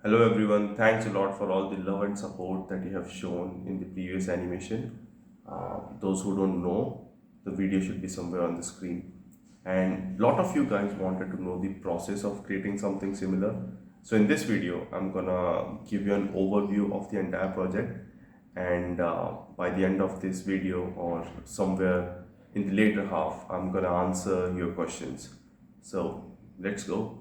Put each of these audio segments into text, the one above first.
Hello everyone, thanks a lot for all the love and support that you have shown in the previous animation. Those who don't know, the video should be somewhere on the screen. And lot of you guys wanted to know the process of creating something similar. So in this video, I'm gonna give you an overview of the entire project. And by the end of this video or somewhere in the later half, I'm gonna answer your questions. So let's go.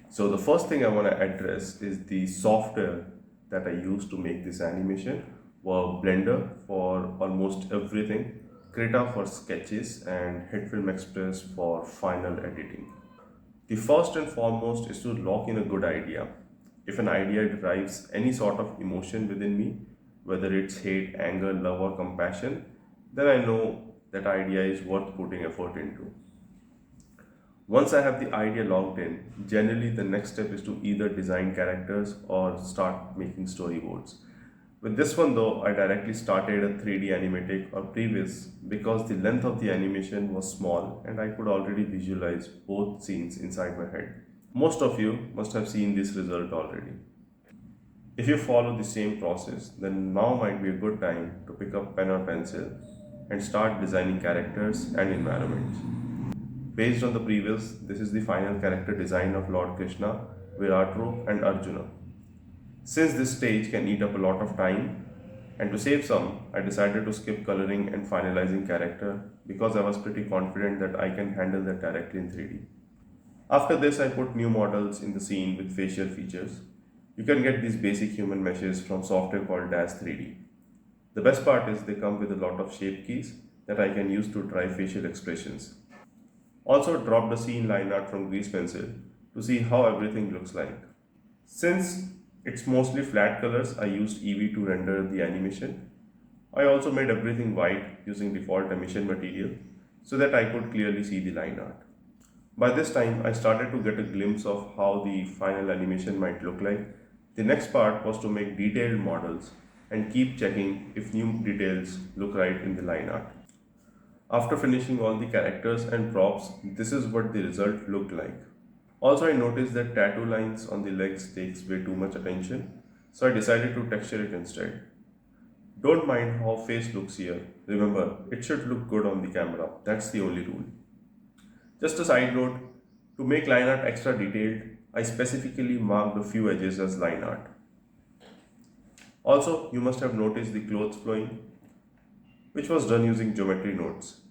So the first thing I want to address is the software that I use to make this animation were Blender for almost everything, Krita for sketches and Film Express for final editing. The first and foremost is to lock in a good idea. If an idea derives any sort of emotion within me, whether it's hate, anger, love or compassion, then I know that idea is worth putting effort into. Once I have the idea logged in, generally the next step is to either design characters or start making storyboards. With this one though, I directly started a 3D animatic or previous because the length of the animation was small and I could already visualize both scenes inside my head. Most of you must have seen this result already. If you follow the same process, then now might be a good time to pick up pen or pencil and start designing characters and environments. Based on the previous, this is the final character design of Lord Krishna, Viratru, and Arjuna. Since this stage can eat up a lot of time, and to save some, I decided to skip coloring and finalizing character because I was pretty confident that I can handle that directly in 3D. After this, I put new models in the scene with facial features. You can get these basic human meshes from software called Dash 3D. The best part is they come with a lot of shape keys that I can use to drive facial expressions. Also drop the scene line art from grease pencil to see how everything looks like. Since it's mostly flat colors, I used Eevee to render the animation. I also made everything white using default emission material so that I could clearly see the line art. By this time, I started to get a glimpse of how the final animation might look like. The next part was to make detailed models and keep checking if new details look right in the line art. After finishing all the characters and props, this is what the result looked like. Also, I noticed that tattoo lines on the legs takes way too much attention, so I decided to texture it instead. Don't mind how face looks here. Remember, it should look good on the camera. That's the only rule. Just a side note, to make line art extra detailed, I specifically marked a few edges as line art. Also, you must have noticed the clothes flowing, which was done using geometry nodes.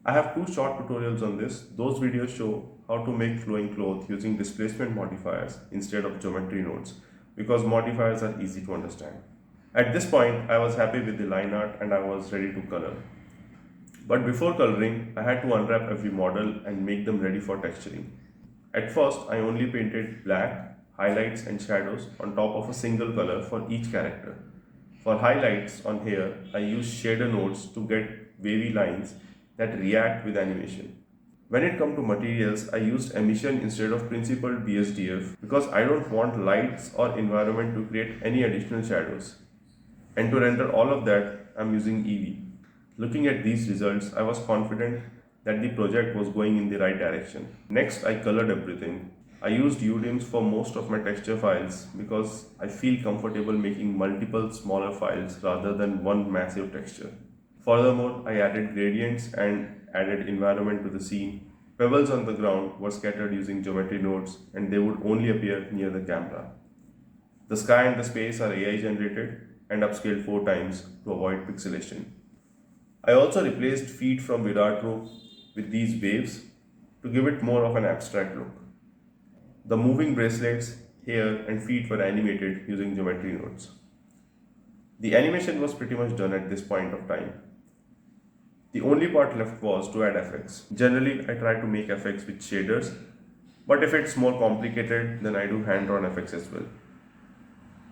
I have two short tutorials on this. Those videos show how to make flowing cloth using displacement modifiers instead of geometry nodes because modifiers are easy to understand. At this point, I was happy with the line art and I was ready to color. But before coloring, I had to unwrap every model and make them ready for texturing. At first, I only painted black, highlights and shadows on top of a single color for each character. For highlights on here, I used shader nodes to get wavy lines that react with animation. When it comes to materials, I used emission instead of principled BSDF because I don't want lights or environment to create any additional shadows. And to render all of that, I'm using Eevee. Looking at these results, I was confident that the project was going in the right direction. Next, I colored everything. I used UDIMs for most of my texture files because I feel comfortable making multiple smaller files rather than one massive texture. Furthermore, I added gradients and added environment to the scene. Pebbles on the ground were scattered using geometry nodes and they would only appear near the camera. The sky and the space are AI generated and upscaled 4 times to avoid pixelation. I also replaced feet from Viratru with these waves to give it more of an abstract look. The moving bracelets, hair and feet were animated using geometry nodes. The animation was pretty much done at this point of time. The only part left was to add effects. Generally, I try to make effects with shaders, but if it's more complicated, then I do hand-drawn effects as well.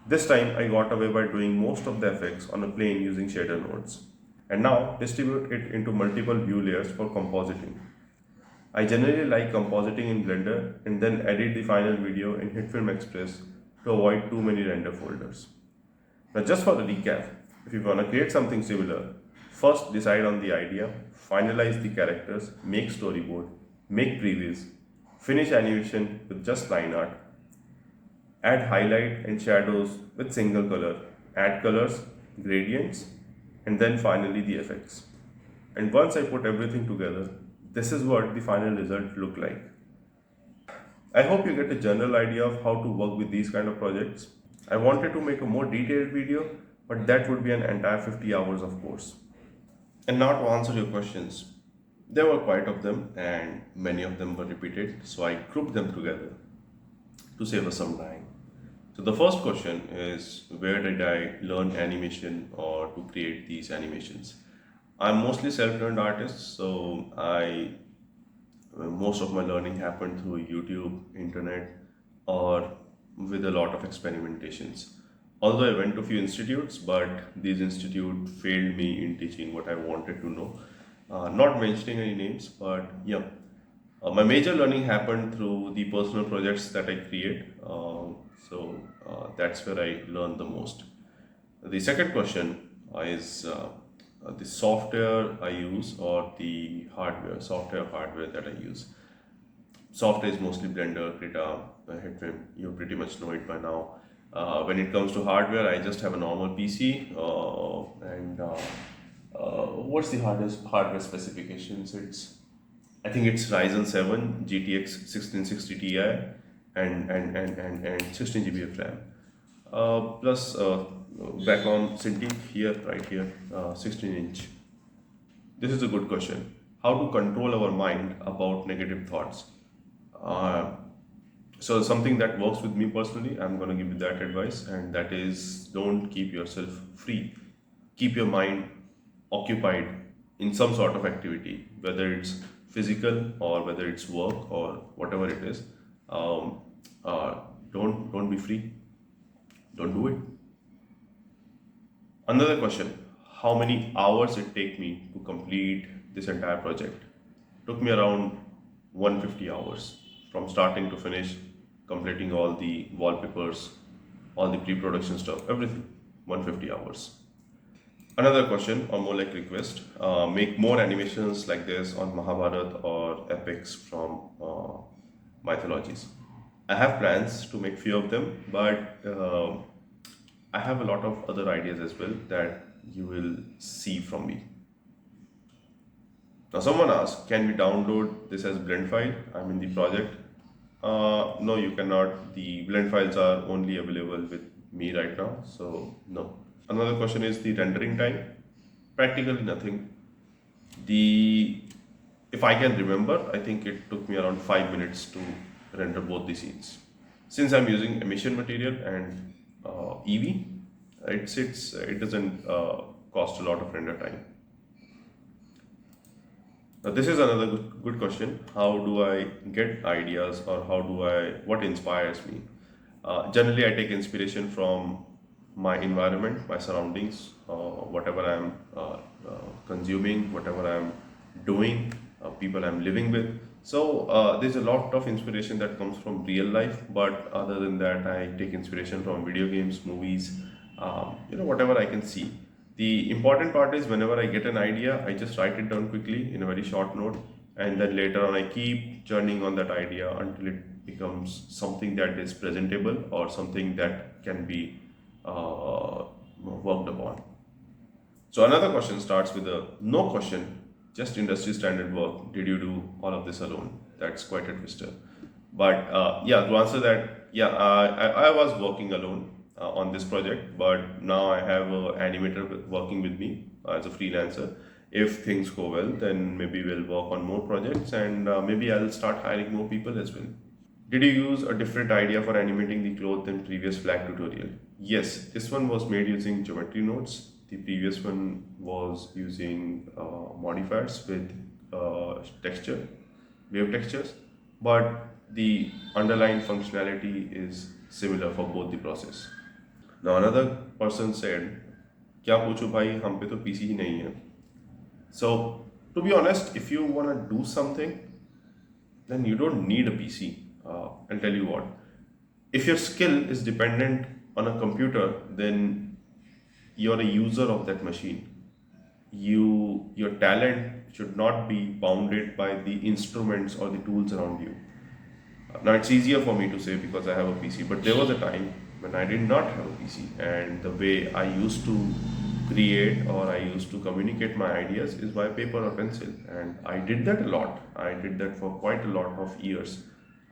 This time, I got away by doing most of the effects on a plane using shader nodes. And now, distribute it into multiple view layers for compositing. I generally like compositing in Blender and then edit the final video in Film Express to avoid too many render folders. Now just for the recap, if you want to create something similar, first decide on the idea, finalize the characters, make storyboard, make previews, finish animation with just line art, add highlight and shadows with single color, add colors, gradients, and then finally the effects. And once I put everything together, this is what the final result look like. I hope you get a general idea of how to work with these kind of projects. I wanted to make a more detailed video, but that would be an entire 50 hours of course. And now to answer your questions, there were quite of them and many of them were repeated, so I grouped them together to save us some time. So the first question is, where did I learn animation or to create these animations? I'm mostly self-learned artist, so most of my learning happened through YouTube, internet, or with a lot of experimentations. Although I went to few institutes, but these institutes failed me in teaching what I wanted to know. Not mentioning any names, but yeah, my major learning happened through the personal projects that I create. That's where I learned the most. The second question is the software I use or the software that I use. Software is mostly Blender, Krita, Headframe. You pretty much know it by now. When it comes to hardware, I just have a normal PC. What's the hardware specifications? I think it's Ryzen 7 GTX 1660 Ti and 16 GB of RAM. Plus back on Cintiq here, right here, 16-inch. This is a good question. How to control our mind about negative thoughts? Uh, so something that works with me personally, I'm going to give you that advice, and that is, don't keep yourself free. Keep your mind occupied in some sort of activity, whether it's physical or whether it's work or whatever it is. Um, uh, don't be free. Don't do it. Another question: how many hours it take me to complete this entire project? Took me around 150 hours from starting to finish, completing all the wallpapers, all the pre-production stuff, everything. 150 hours. Another question, or more like request, make more animations like this on Mahabharata or epics from mythologies. I have plans to make few of them, but I have a lot of other ideas as well that you will see from me. Now, someone asked, can we download this as blend file? I'm in the project. No, you cannot. The blend files are only available with me right now, so no. Another question is the rendering time. Practically nothing. The If I can remember, I think it took me around 5 minutes to render both the scenes. Since I'm using emission material and EV, it doesn't cost a lot of render time. Now, this is another good question. How do I get ideas, or what inspires me? Generally, I take inspiration from my environment, my surroundings, whatever I'm consuming, whatever I'm doing, people I'm living with. So, there's a lot of inspiration that comes from real life, but other than that, I take inspiration from video games, movies, whatever I can see. The important part is, whenever I get an idea, I just write it down quickly in a very short note, and then later on, I keep churning on that idea until it becomes something that is presentable or something that can be worked upon. So another question starts with a no question, just industry standard work. Did you do all of this alone? That's quite a twister. But yeah, to answer that, yeah, I was working alone on this project, but now I have an animator working with me as a freelancer. If things go well, then maybe we'll work on more projects, and maybe I'll start hiring more people as well. Did you use a different idea for animating the cloth than previous flag tutorial? Yes, this one was made using geometry nodes. The previous one was using modifiers with wave textures, but the underlying functionality is similar for both the process. Now another person said, क्या पूछूं भाई हम पे तो PC ही नहीं है. So to be honest, if you want to do something, then you don't need a PC. I'll tell you what. If your skill is dependent on a computer, then you're a user of that machine. Your talent should not be bounded by the instruments or the tools around you. Now it's easier for me to say because I have a PC, but there was a time when I did not have a PC, and the way I used to create or I used to communicate my ideas is by paper or pencil, and I did that a lot. I did that for quite a lot of years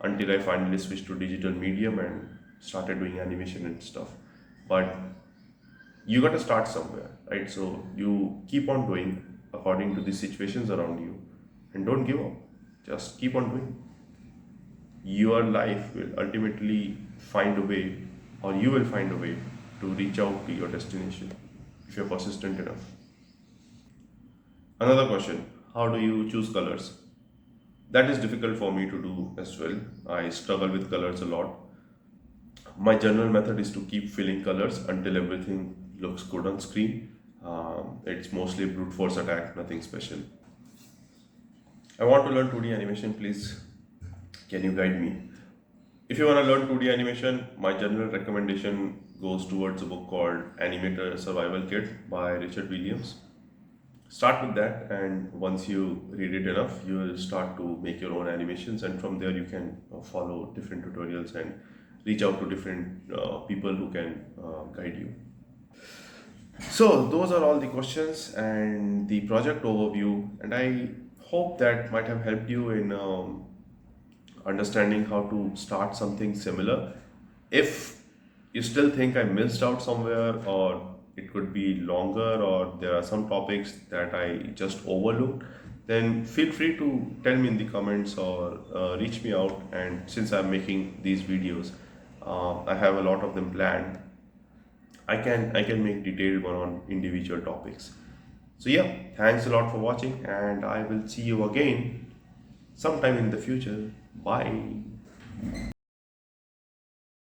until I finally switched to digital medium and started doing animation and stuff. But you got to start somewhere, right? So you keep on doing according to the situations around you, and don't give up. Just keep on doing. Your life will ultimately find a way, or you will find a way to reach out to your destination if you're persistent enough. Another question: how do you choose colors? That is difficult for me to do as well. I struggle with colors a lot. My general method is to keep filling colors until everything looks good on screen. It's mostly brute force attack, nothing special. I want to learn 2D animation, please. Can you guide me? If you want to learn 2D animation, my general recommendation goes towards a book called Animator Survival Kit by Richard Williams. Start with that, and once you read it enough, you will start to make your own animations, and from there you can follow different tutorials and reach out to different people who can guide you. So those are all the questions and the project overview, and I hope that might have helped you in understanding how to start something similar. If you still think I missed out somewhere, or it could be longer, or there are some topics that I just overlooked, then feel free to tell me in the comments, or reach me out. And since I'm making these videos, I have a lot of them planned. I can make detailed one on individual topics. So yeah, thanks a lot for watching, and I will see you again sometime in the future. Bye.